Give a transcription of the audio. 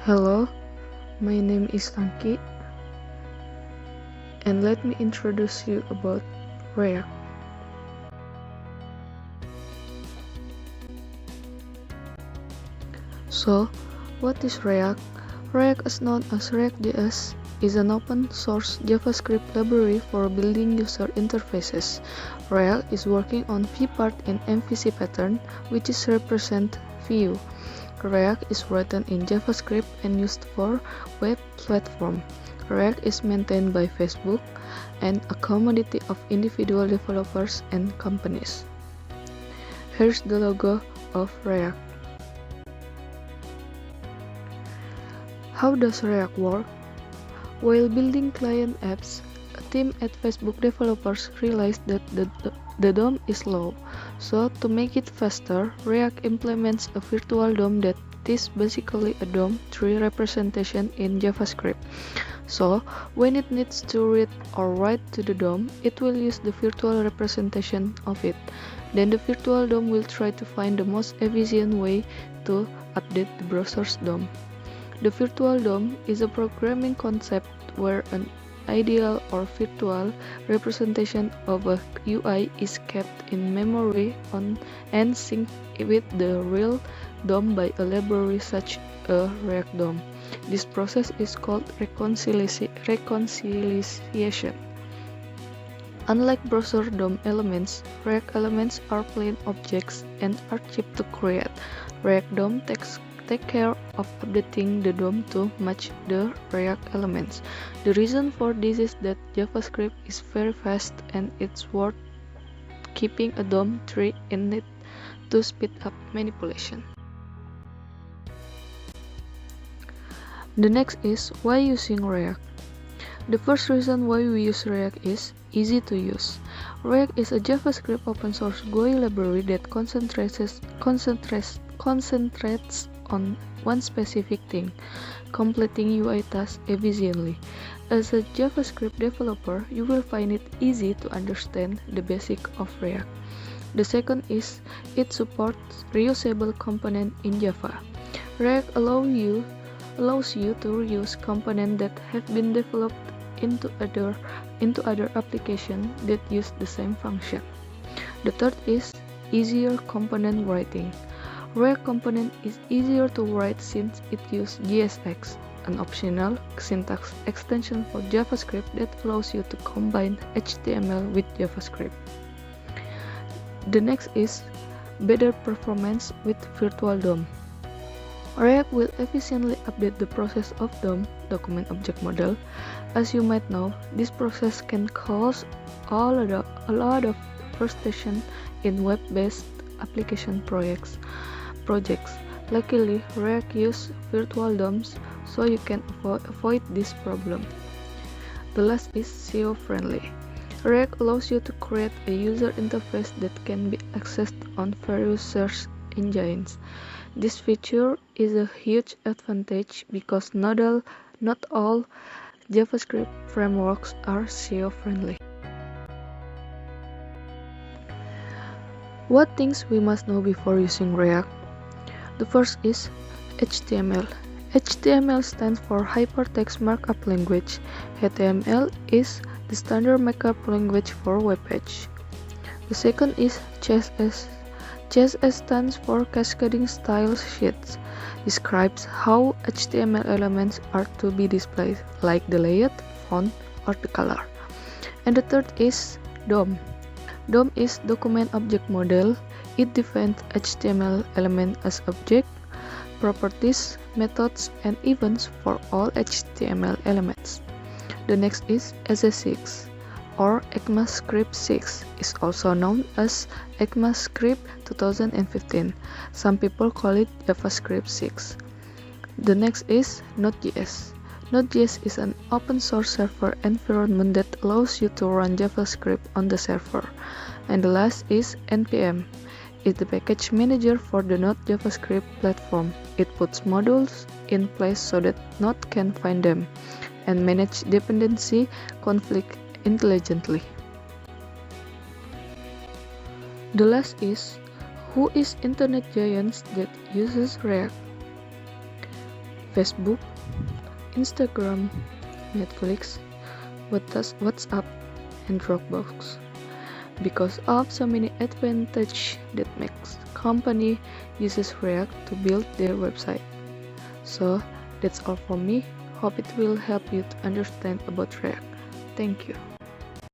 Hello, my name is Angki, and let me introduce you about React. So, what is React? React, is known as React.js, is an open-source JavaScript library for building user interfaces. React is working on vPart in MVC pattern, which is represent Vue. React is written in JavaScript and used for web platform. React is maintained by Facebook and a community of individual developers and companies. Here's the logo of React. How does React work? While building client apps, a team at Facebook developers realized that the DOM is slow. So to make it faster, React implements a virtual DOM that is basically a DOM tree representation in JavaScript. So when it needs to read or write to the DOM, it will use the virtual representation of it. Then the virtual DOM will try to find the most efficient way to update the browser's DOM. The virtual DOM is a programming concept where an ideal or virtual representation of a UI is kept in memory and synced with the real DOM by a library such as React DOM. This process is called reconciliation. Unlike browser DOM elements, React elements are plain objects and are cheap to create. React DOM take care of updating the DOM to match the React elements. The reason for this is that JavaScript is very fast and it's worth keeping a DOM tree in it to speed up manipulation. The next is why using React. The first reason why we use React is easy to use. React is a JavaScript open source GUI library that concentrates on one specific thing, completing UI tasks efficiently. As a JavaScript developer, you will find it easy to understand the basic of React. The second is it supports reusable components in Java. React allows you to reuse components that have been developed into other applications that use the same function. The third is easier component writing. React component is easier to write since it uses JSX, an optional syntax extension for JavaScript that allows you to combine HTML with JavaScript. The next is better performance with virtual DOM. React will efficiently update the process of DOM, document object model. As you might know, this process can cause a lot of frustration in web-based application projects. Luckily, React uses virtual DOMs, so you can avoid this problem. The last is SEO friendly. React allows you to create a user interface that can be accessed on various search engines. This feature is a huge advantage because not all JavaScript frameworks are SEO friendly. What things we must know before using React? The first is HTML. HTML stands for Hypertext Markup Language. HTML is the standard markup language for web page. The second is CSS. CSS stands for Cascading Style Sheets. Describes how HTML elements are to be displayed, like the layout, font, or the color. And the third is DOM. DOM is Document Object Model. It defines HTML element as object, properties, methods, and events for all HTML elements. The next is ES6 or ECMAScript 6 is also known as ECMAScript 2015. Some people call it JavaScript 6. The next is Node.js. Node.js is an open source server environment that allows you to run JavaScript on the server. And the last is NPM. It's the package manager for the Node JavaScript platform. It puts modules in place so that Node can find them and manage dependency conflict intelligently. The last is who is internet giants that uses React? Facebook, Instagram, Netflix, WhatsApp, and Dropbox. Because of so many advantages that makes company uses React to build their website. So that's all for me. Hope it will help you to understand about React. Thank you.